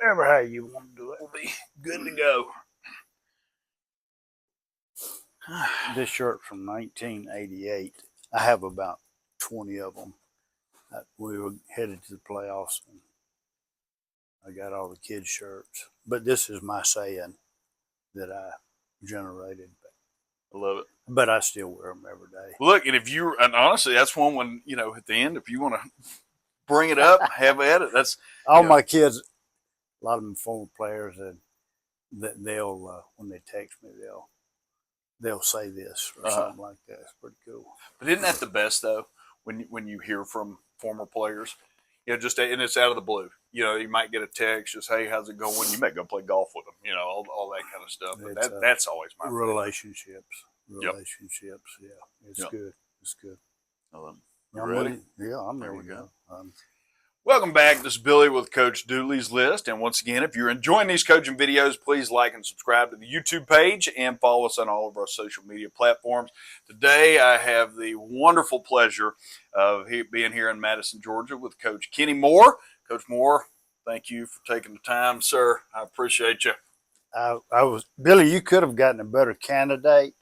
Whatever how you want to do it. We'll be good to go. This shirt's from 1988. I have about 20 of them. We were headed to the playoffs, and I got all the kids' shirts. But this is my saying that I generated. I love it. But I still wear them every day. Look, and honestly, that's one when, at the end, if you want to bring it up, have at it. That's all my kids, a lot of them former players, and they'll, when they text me, they'll say this or something like that. It's pretty cool. But isn't that the best, though, when you hear from former players? And it's out of the blue. You might get a text, just, hey, how's it going? You might go play golf with them, all that kind of stuff. But that's always my relationships. Relationships, yeah. It's good. It's good. You ready? Yeah, I'm ready. There we go. Welcome back. This is Billy with Coach Dooley's List. And once again, if you're enjoying these coaching videos, please like and subscribe to the YouTube page and follow us on all of our social media platforms. Today, I have the wonderful pleasure of being here in Madison, Georgia with Coach Kenny Moore. Coach Moore, thank you for taking the time, sir. I appreciate you. Billy, you could have gotten a better candidate.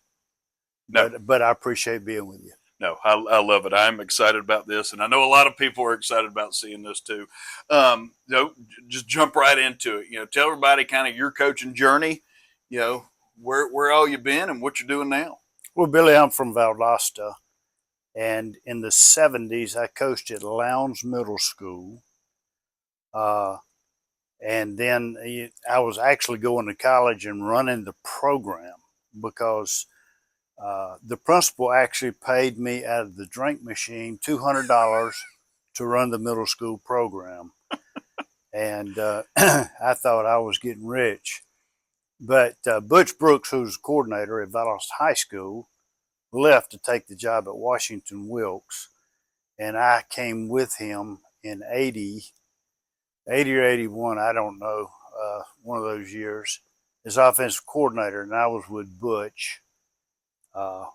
No. But I appreciate being with you. No, I love it. I'm excited about this, and I know a lot of people are excited about seeing this too. Just jump right into it. Tell everybody kind of your coaching journey. Where all you been and what you're doing now. Well, Billy, I'm from Valdosta, and in the '70s, I coached at Lowndes Middle School, and then I was actually going to college and running the program because. The principal actually paid me out of the drink machine $200 to run the middle school program. And I thought I was getting rich. But Butch Brooks, who's coordinator at Valdosta High School, left to take the job at Washington Wilkes. And I came with him in 80 or 81, I don't know, one of those years, as offensive coordinator. And I was with Butch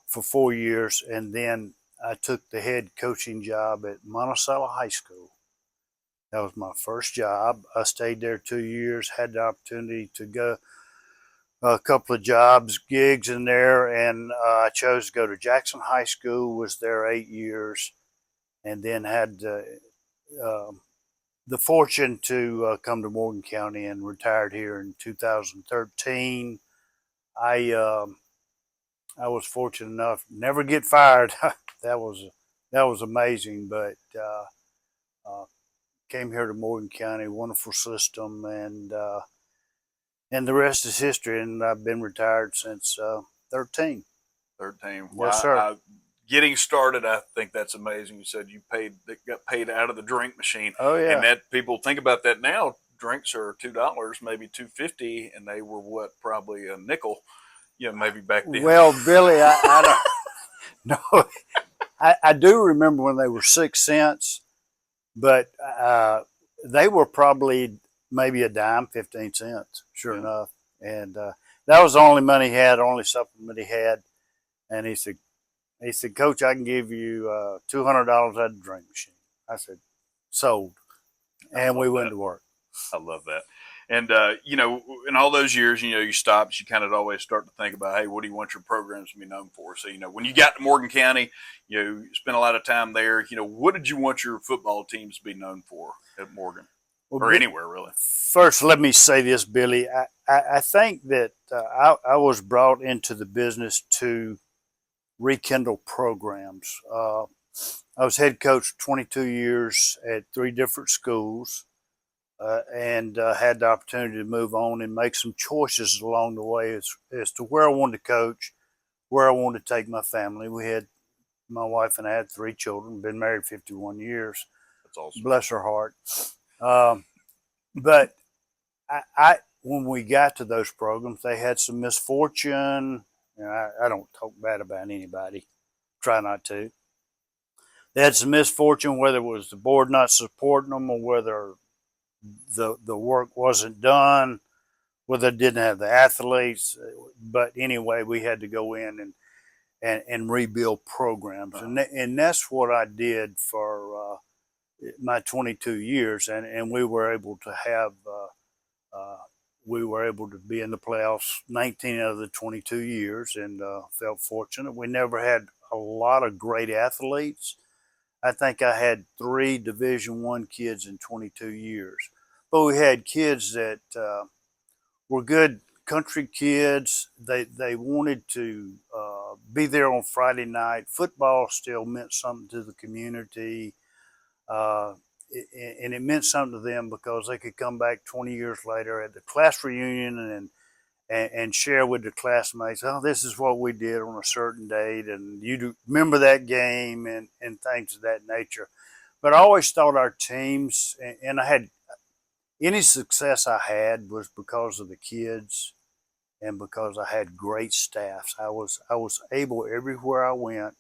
for 4 years, and then I took the head coaching job at Monticello High School. That was my first job. I stayed there 2 years, had the opportunity to go a couple of gigs in there, and I chose to go to Jackson High School, was there 8 years, and then had the fortune to come to Morgan County and retired here in 2013. I was fortunate enough to never get fired. that was amazing. But came here to Morgan County, wonderful system, and the rest is history. And I've been retired since 13. 13. Yes, sir. Getting started, I think that's amazing. You said got paid out of the drink machine. Oh yeah. And that people think about that now. Drinks are $2, maybe $2.50, and they were probably a nickel. Maybe back then. Well, Billy, I don't know. I do remember when they were 6 cents, but they were probably maybe a dime, 15 cents, sure enough. And that was the only money he had, only supplement he had. And he said, Coach, I can give you $200 out of the drink machine. I said, sold. And we went to work. I love that. And, in all those years, you stopped, you kind of always start to think about, hey, what do you want your programs to be known for? So, when you got to Morgan County, you spent a lot of time there. What did you want your football teams to be known for at Morgan or anywhere, really? First, let me say this, Billy. I think that I was brought into the business to rekindle programs. I was head coach 22 years at 3 different schools. And had the opportunity to move on and make some choices along the way as to where I wanted to coach, where I wanted to take my family. My wife and I had 3 children, been married 51 years. That's awesome. Bless her heart. But when we got to those programs, they had some misfortune. And I don't talk bad about anybody. Try not to. They had some misfortune, whether it was the board not supporting them or whether the work wasn't done, whether they didn't have the athletes. But anyway, we had to go in and rebuild programs. And that's what I did for my 22 years. And we were able to have we were able to be in the playoffs 19 out of the 22 years, and felt fortunate. We never had a lot of great athletes. I think I had 3 Division I kids in 22 years, but we had kids that were good country kids. They wanted to be there on Friday night. Football still meant something to the community. Uh, and it meant something to them because they could come back 20 years later at the class reunion and share with the classmates, oh, this is what we did on a certain date, and you remember that game and things of that nature. But I always thought our teams, and I had any success I had was because of the kids and because I had great staffs. I was able everywhere I went.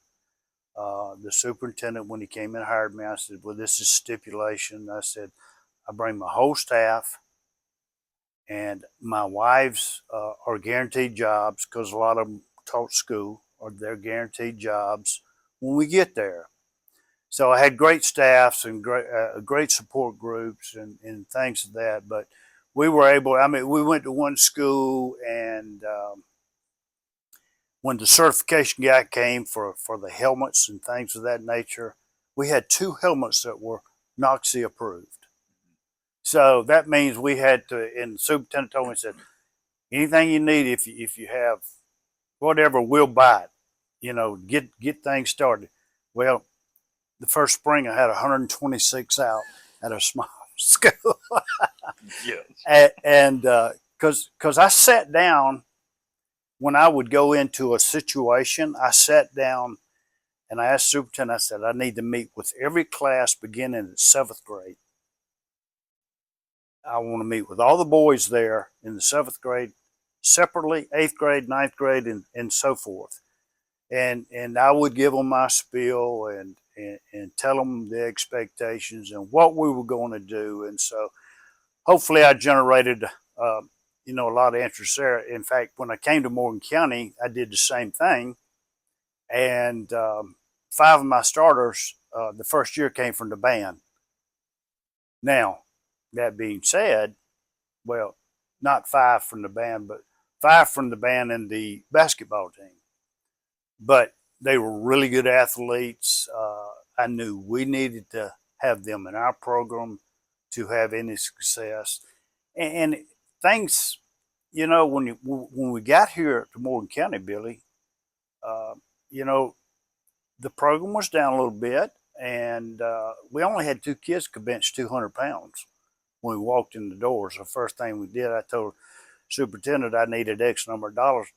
The superintendent, when he came in and hired me, I said, well, this is stipulation. I said, I bring my whole staff, and my wives are guaranteed jobs because a lot of them taught school, or they're guaranteed jobs when we get there. So I had great staffs and great support groups and things of that. But we were able, I mean, we went to one school, and when the certification guy came for the helmets and things of that nature, we had 2 helmets that were NOCSI approved. So that means we had to, and the superintendent told me, he said, anything you need, if you have whatever, we'll buy it. You know, get things started. Well, the first spring I had 126 out at a small school. Yes. And because I sat down when I would go into a situation, I sat down and I asked the superintendent, I said, I need to meet with every class beginning in 7th grade. I want to meet with all the boys there in the 7th grade separately, 8th grade, 9th grade, and so forth. And I would give them my spiel and tell them the expectations and what we were going to do. And so hopefully I generated a lot of interest there. In fact, when I came to Morgan County, I did the same thing. And 5 of my starters the first year came from the band. Now, that being said, well, not 5 from the band, but 5 from the band and the basketball team. But they were really good athletes. I knew we needed to have them in our program to have any success. And things, when we got here to Morgan County, Billy, uh, you know, the program was down a little bit, and we only had 2 kids could bench 200 pounds when we walked in the doors. The first thing we did, I told the superintendent I needed X number of dollars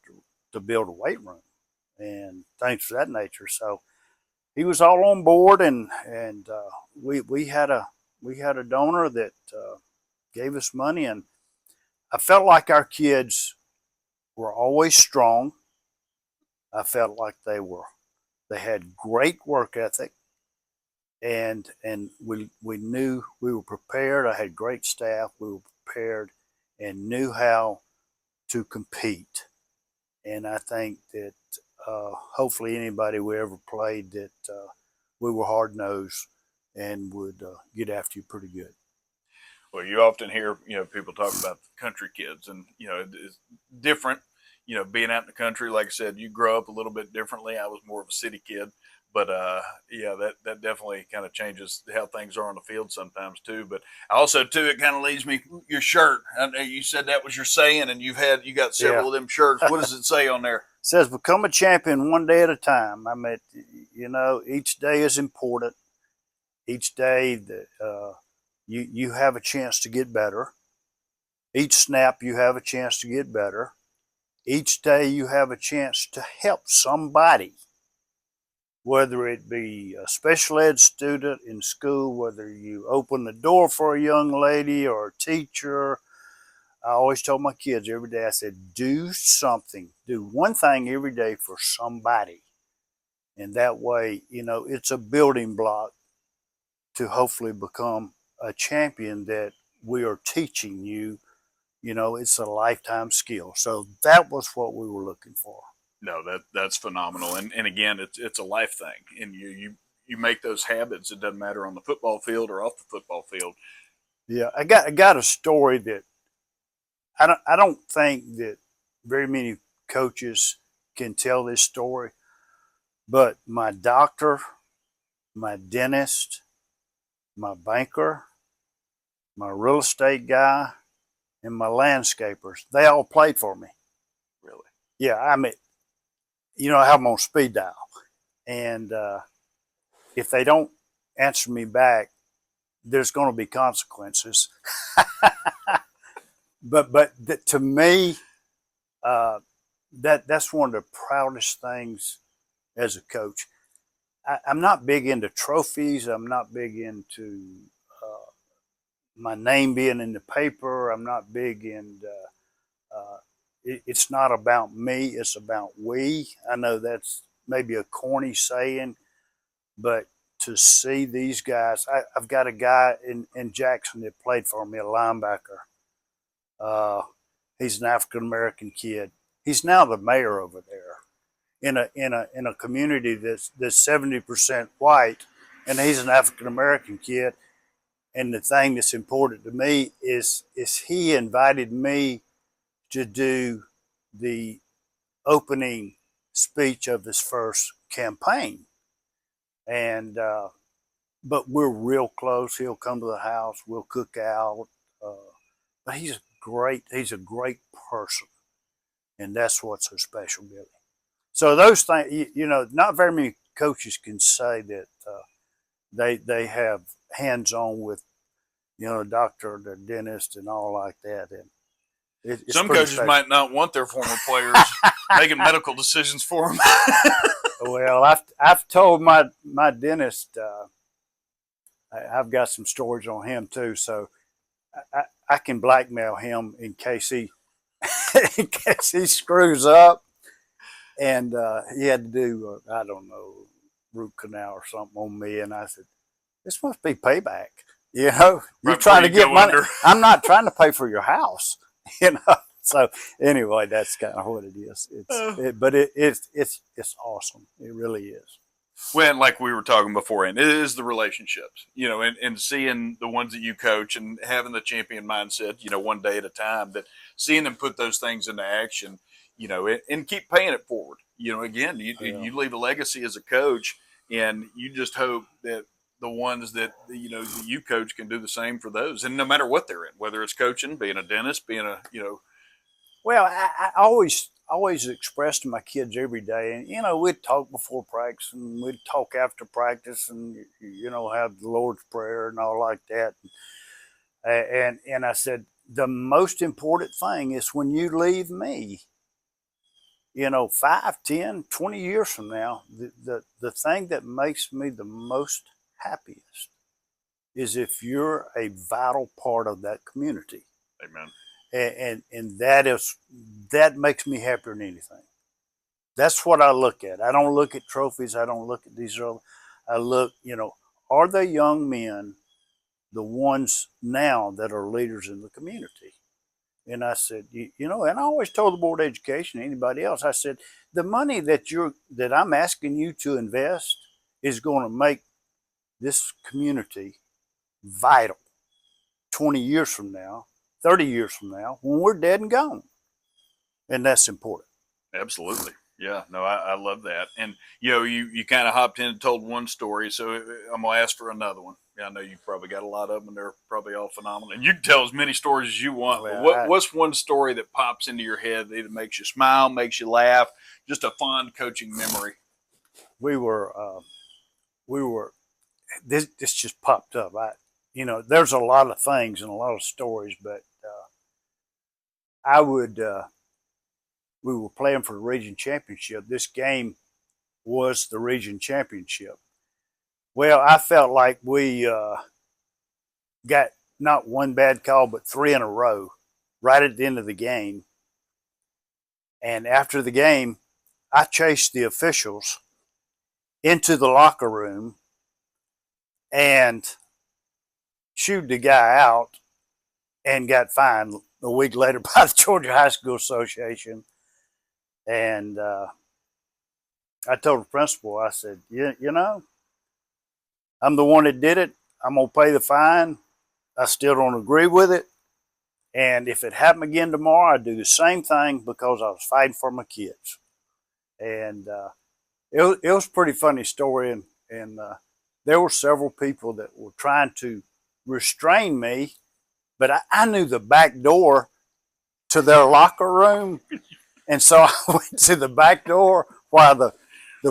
to build a weight room and things of that nature. So he was all on board, and we had a donor that gave us money, and I felt like our kids were always strong. I felt like they had great work ethic, and we knew we were prepared. I had great staff. We were prepared and knew how to compete. And I think that hopefully anybody we ever played, that we were hard nosed and would get after you pretty good. Well, you often hear, people talk about the country kids, and, it's different, being out in the country. Like I said, you grow up a little bit differently. I was more of a city kid, but that definitely kind of changes how things are on the field sometimes too. But also too, it kind of leads me, your shirt. You said that was your saying, and you got several of them shirts. What does it say on there? It says, become a champion one day at a time. I mean, each day is important. Each day that you have a chance to get better. Each snap, you have a chance to get better. Each day, you have a chance to help somebody, whether it be a special ed student in school, whether you open the door for a young lady or a teacher. I always told my kids every day, I said, do something, do one thing every day for somebody. And that way, it's a building block to hopefully become a champion that we are teaching you. It's a lifetime skill. So that was what we were looking for. No, that's phenomenal. And again, it's a life thing. And you make those habits. It doesn't matter on the football field or off the football field. Yeah, I got a story that I don't think that very many coaches can tell this story, but my doctor, my dentist, my banker, my real estate guy, and my landscapers, they all played for me. Really? Yeah, I mean, I have them on speed dial. And if they don't answer me back, there's going to be consequences. but to me, that's one of the proudest things as a coach. I'm not big into trophies. I'm not big into my name being in the paper. I'm not big in. It's not about me. It's about we. I know that's maybe a corny saying, but to see these guys, I've got a guy in Jackson that played for me, a linebacker. He's an African American kid. He's now the mayor over there in a community that's 70% white, and he's an African American kid. And the thing that's important to me is he invited me to do the opening speech of his first campaign, and but we're real close. He'll come to the house. We'll cook out. Uh, but he's a great person, and that's what's so special, Billy. So those things, not very many coaches can say that they have hands on with the doctor, the dentist, and all like that. And it's some pretty coaches special. might not want their former players making medical decisions for them. Well, I've told my dentist. I've got some stories on him too, so I can blackmail him in case he screws up. And he had to do I don't know, root canal or something on me, and I said, "This must be payback." You're Right trying to before you get go money. under. I'm not trying to pay for your house. So anyway, that's kind of what it is. It's awesome. It really is. When, like we were talking beforehand, it is the relationships, and seeing the ones that you coach and having the champion mindset, one day at a time, that seeing them put those things into action, and keep paying it forward. Again, you leave a legacy as a coach, and you just hope that the ones that, that you coach can do the same for those. And no matter what they're in, whether it's coaching, being a dentist, being Well, I always express to my kids every day, and we'd talk before practice, and we'd talk after practice, and have the Lord's Prayer and all like that. And I said the most important thing is when you leave me, 5, 10, 20 years from now, the thing that makes me the most happiest is if you're a vital part of that community. amen. And that makes me happier than anything. That's what I look at. I don't look at trophies. I don't look at these other. I look, are the young men the ones now that are leaders in the community? And I said, and I always told the board of education, anybody else, I said, the money that I'm asking you to invest is going to make this community vital 20 years from now, 30 years from now, when we're dead and gone. And that's important. Absolutely. Yeah, no, I love that. And, you kind of hopped in and told one story, so I'm going to ask for another one. Yeah, I know you've probably got a lot of them, and they're probably all phenomenal. And you can tell as many stories as you want, but what's one story that pops into your head that either makes you smile, makes you laugh, just a fond coaching memory? We were, this just popped up. There's a lot of things and a lot of stories, but we were playing for the region championship. This game was the region championship. Well, I felt like we got not one bad call, but 3 in a row right at the end of the game. And after the game, I chased the officials into the locker room and shooed the guy out and got fined a week later by the Georgia High School Association. And I told the principal, I said, I'm the one that did it. I'm going to pay the fine. I still don't agree with it, And if it happened again tomorrow, I'd do the same thing because I was fighting for my kids. And it was a pretty funny story. And there were several people that were trying to restrain me, but I knew the back door to their locker room. And so I went to the back door while the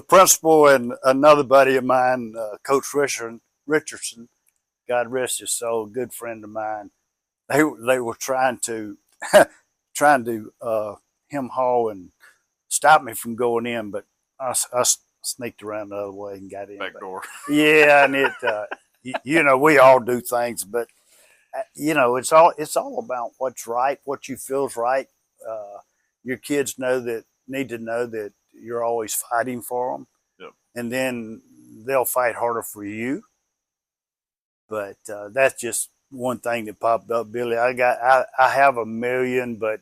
principal and another buddy of mine, Coach Richardson, God rest his soul, a good friend of mine, they were trying to hem haw and stop me from going in, but I sneaked around the other way and got in. Back door. Yeah, and we all do things, but it's all about what's right, what you feel's right. Your kids need to know that you're always fighting for them, Yep. and then they'll fight harder for you. But that's just one thing that popped up, Billy. I have a million, but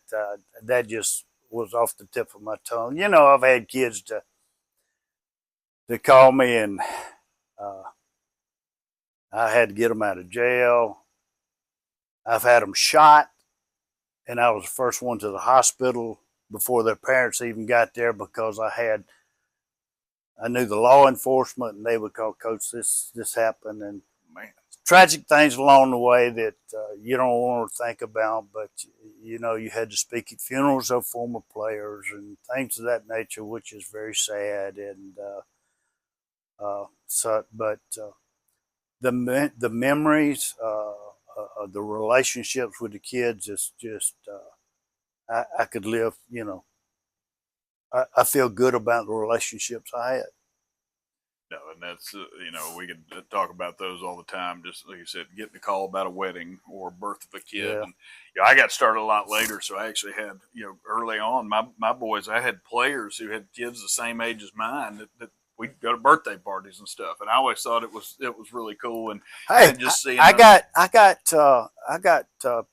that just was off the tip of my tongue. I've had kids to call me, and I had to get them out of jail. I've had them shot, and I was the first one to the hospital before their parents even got there because I knew the law enforcement, and they would call, Coach, this happened, and Man. Tragic things along the way that you don't want to think about, but you had to speak at funerals of former players and things of that nature, which is very sad. And the memories, the relationships with the kids is just I could live. I feel good about the relationships I had. No, and that's we could talk about those all the time. Just like you said, getting a call about a wedding or birth of a kid. Yeah. And I got started a lot later, so I actually had early on my boys. I had players who had kids the same age as mine that we'd go to birthday parties and stuff. And I always thought it was really cool. And Hey, just seeing I got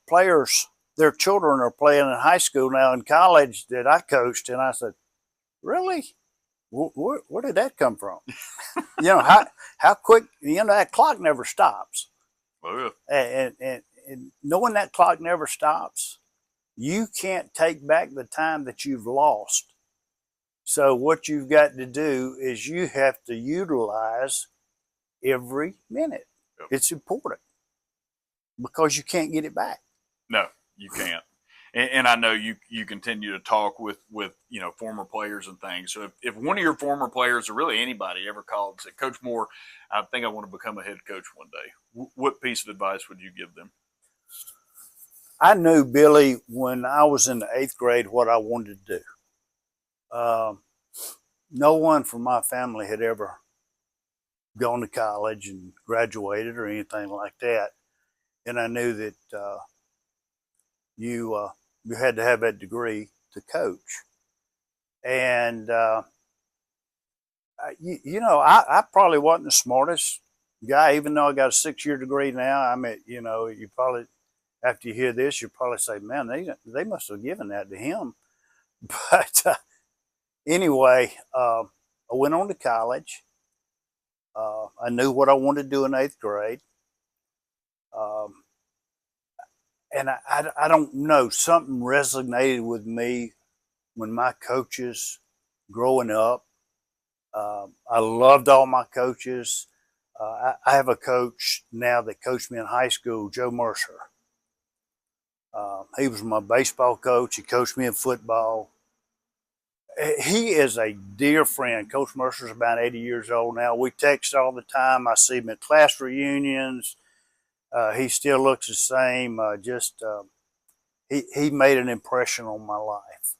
players. Their children are playing in high school now, in college that I coached, and I said, "Really? Where did that come from?" how quick. That clock never stops. Oh, And knowing that clock never stops, you can't take back the time that you've lost. So what you've got to do is you have to utilize every minute. Yep. It's important because you can't get it back. no, you can't. And I know you continue to talk with former players and things. So if one of your former players, or really anybody, ever called and said, "Coach Moore, I think I want to become a head coach one day," what piece of advice would you give them? I knew, Billy, when I was in the 8th grade what I wanted to do. No one from my family had ever gone to college and graduated or anything like that, and I knew that you had to have that degree to coach. And I probably wasn't the smartest guy, even though I got a 6-year degree now. I mean, you probably, after you hear this, you probably say, "Man, they must have given that to him." But anyway, I went on to college. I knew what I wanted to do in 8th grade. And I don't know, something resonated with me when my coaches growing up. I loved all my coaches. I have a coach now that coached me in high school, Joe Mercer. He was my baseball coach. He coached me in football. He is a dear friend. Coach Mercer's about 80 years old now. We text all the time. I see him at class reunions. He still looks the same. He made an impression on my life.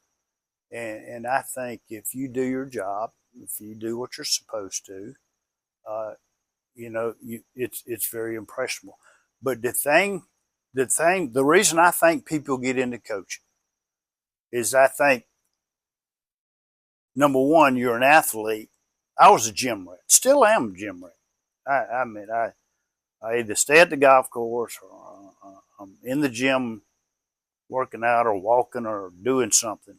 And I think if you do your job, if you do what you're supposed to, it's very impressionable. But the reason I think people get into coaching is I think, number one, you're an athlete. I was a gym rat, still am a gym rat. I either stay at the golf course or I'm in the gym working out or walking or doing something.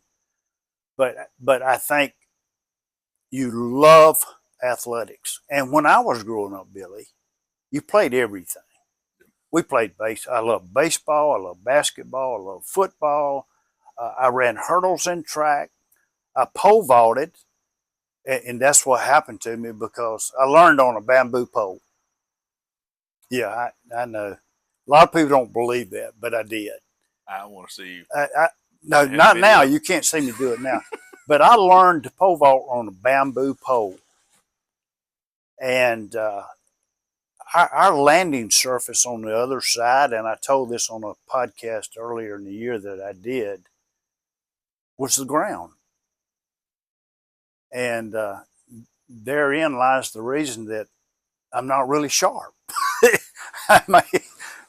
But I think you love athletics. And when I was growing up, Billy, you played everything. We played base. I love baseball. I love basketball. I love football. I ran hurdles in track. I pole vaulted, and that's what happened to me because I learned on a bamboo pole. Yeah, I know. A lot of people don't believe that, but I did. I want to see you. No, not now. You can't see me do it now. But I learned to pole vault on a bamboo pole. And our landing surface on the other side, and I told this on a podcast earlier in the year that I did, was the ground. And therein lies the reason that I'm not really sharp. I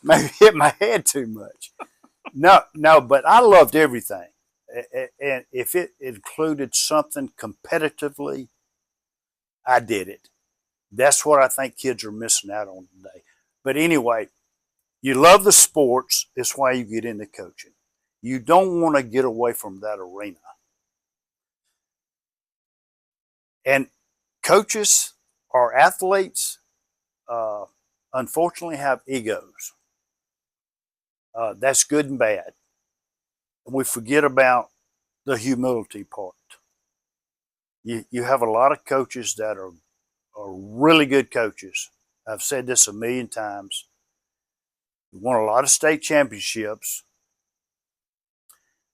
may hit my head too much. No, but I loved everything. And if it included something competitively, I did it. That's what I think kids are missing out on today. But anyway, you love the sports. It's why you get into coaching. You don't want to get away from that arena. And coaches or athletes, unfortunately, have egos. That's good and bad. We forget about the humility part. You have a lot of coaches that are really good coaches. I've said this a million times. Won a lot of state championships,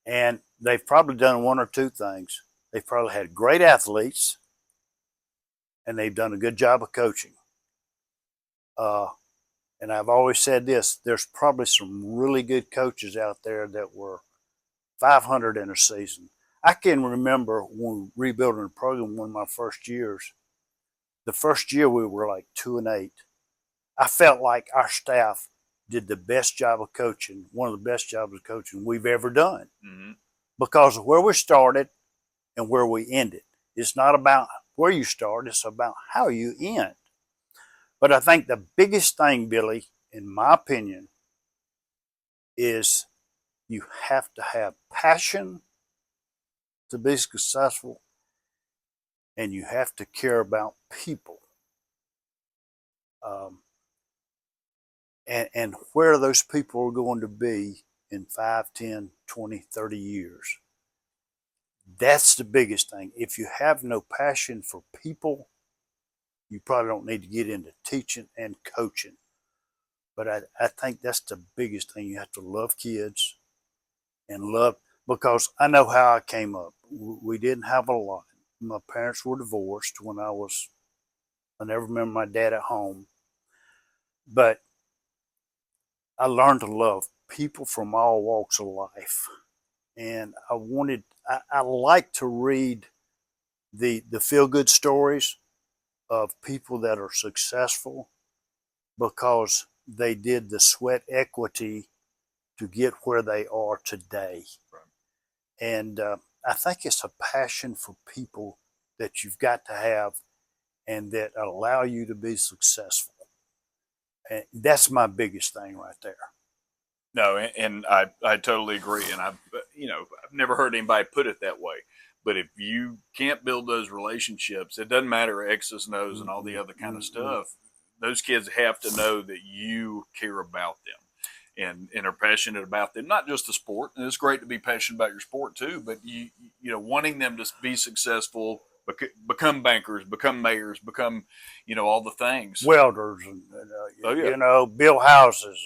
and they've probably done one or two things. They've probably had great athletes, and they've done a good job of coaching. And I've always said this, there's probably some really good coaches out there that were 500 in a season. I can remember when rebuilding the program, one of my first years, the first year we were like 2-8. I felt like our staff did the best job of coaching, one of the best jobs of coaching we've ever done. Mm-hmm. Because of where we started and where we ended. It's not about where you start, it's about how you end. But I think the biggest thing, Billy, in my opinion, is you have to have passion to be successful, and you have to care about people. And where those people are going to be in 5, 10, 20, 30 years. That's the biggest thing. If you have no passion for people, you probably don't need to get into teaching and coaching. But I think that's the biggest thing. You have to love kids and love, because I know how I came up. We didn't have a lot. My parents were divorced when I never remember my dad at home. But I learned to love people from all walks of life. And I like to read the feel-good stories of people that are successful because they did the sweat equity to get where they are today. Right. And I think it's a passion for people that you've got to have and that allow you to be successful. And that's my biggest thing right there. No, and I totally agree. And I've never heard anybody put it that way. But if you can't build those relationships, it doesn't matter X's and O's and all the other kind of stuff. Those kids have to know that you care about them and are passionate about them, not just the sport. And it's great to be passionate about your sport too, but you wanting them to be successful, become bankers, become mayors, become, all the things. Welders, and build houses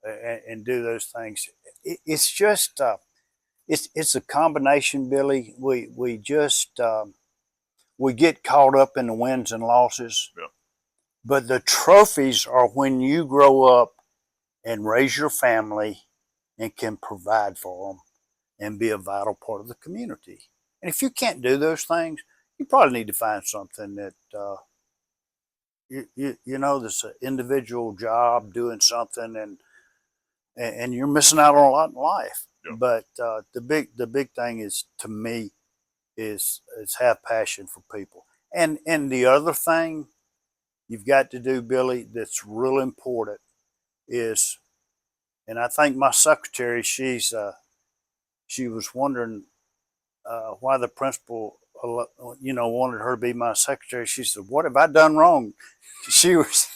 and do those things. It's just it's a combination, Billy. We just we get caught up in the wins and losses. Yeah. But the trophies are when you grow up and raise your family and can provide for them and be a vital part of the community. And if you can't do those things, you probably need to find something that there's an individual job doing something, and you're missing out on a lot in life. Yeah. But the big thing is, to me, is have passion for people. And the other thing you've got to do, Billy, that's real important is, and I think my secretary, she was wondering why the principal, wanted her to be my secretary. She said, "What have I done wrong?" She was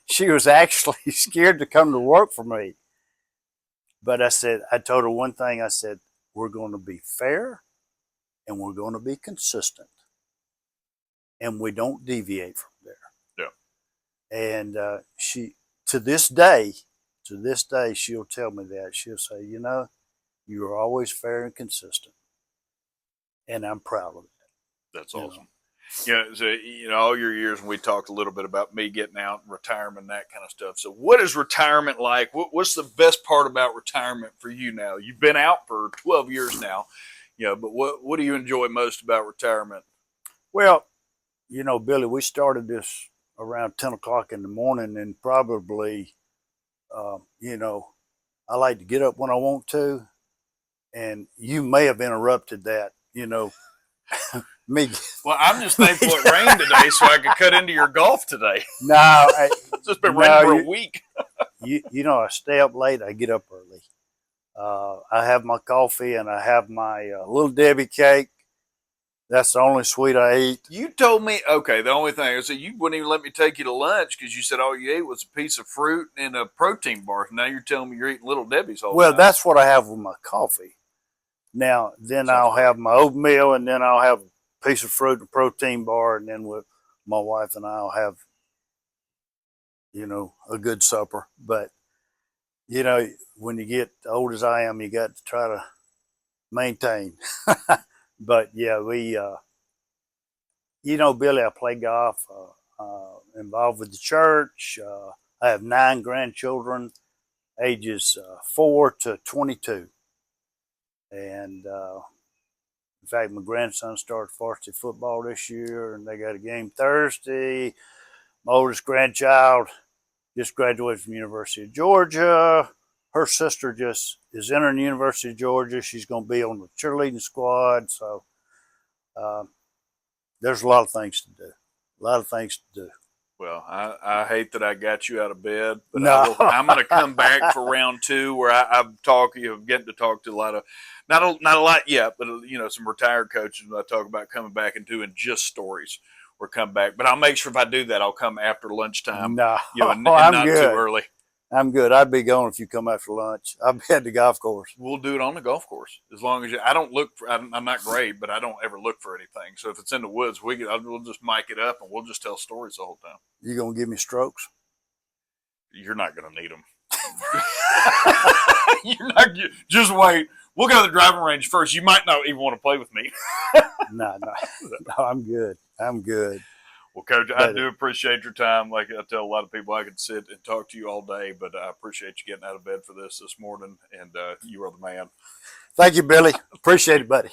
she was actually scared to come to work for me. But I told her one thing. I said, we're going to be fair and we're going to be consistent. And we don't deviate from there. Yeah. And she, to this day, she'll tell me that. She'll say, you are always fair and consistent. And I'm proud of it. That's awesome. Yeah, so all your years, and we talked a little bit about me getting out and retirement and that kind of stuff. So what is retirement like? What's the best part about retirement for you now? You've been out for 12 years now, but what do you enjoy most about retirement? Well, Billy, we started this around 10 o'clock in the morning, and probably, I like to get up when I want to, and you may have interrupted that, me. Well, I'm just thankful it rained today so I could cut into your golf today. No, It's just been raining for a week. I stay up late. I get up early. I have my coffee and I have my Little Debbie cake. That's the only sweet I eat. You told me, okay, the only thing is that you wouldn't even let me take you to lunch because you said all you ate was a piece of fruit and a protein bar. Now you're telling me you're eating Little Debbie's all Well, time. that's what I have with my coffee. Now, then I'll have my oatmeal, and then I'll have a piece of fruit and protein bar, and then with my wife and I'll have, a good supper. But, when you get old as I am, you got to try to maintain. But yeah, we, Billy, I play golf, involved with the church. I have 9 grandchildren, ages 4 to 22. And in fact, my grandson started varsity football this year, and they got a game Thursday. My oldest grandchild just graduated from the University of Georgia. Her sister just is entering the University of Georgia. She's going to be on the cheerleading squad. So there's a lot of things to do. Well, I hate that I got you out of bed, but No. I'm going to come back for round 2 where I'm getting to talk to a lot of, not a lot yet, but some retired coaches. I talk about coming back and doing just stories or come back. But I'll make sure if I do that, I'll come after lunchtime. No, and I'm not good. Too early. I'm good. I'd be going if you come after lunch. I'll be at the golf course. We'll do it on the golf course as long as I don't look for. I'm not great, but I don't ever look for anything. So if it's in the woods, we'll just mic it up and we'll just tell stories the whole time. You gonna give me strokes? You're not gonna need them. You're not. Just wait. We'll go to the driving range first. You might not even want to play with me. No, I'm good. Well, Coach, I do appreciate your time. Like I tell a lot of people, I could sit and talk to you all day, but I appreciate you getting out of bed for this morning, and you are the man. Thank you, Billy. Appreciate it, buddy.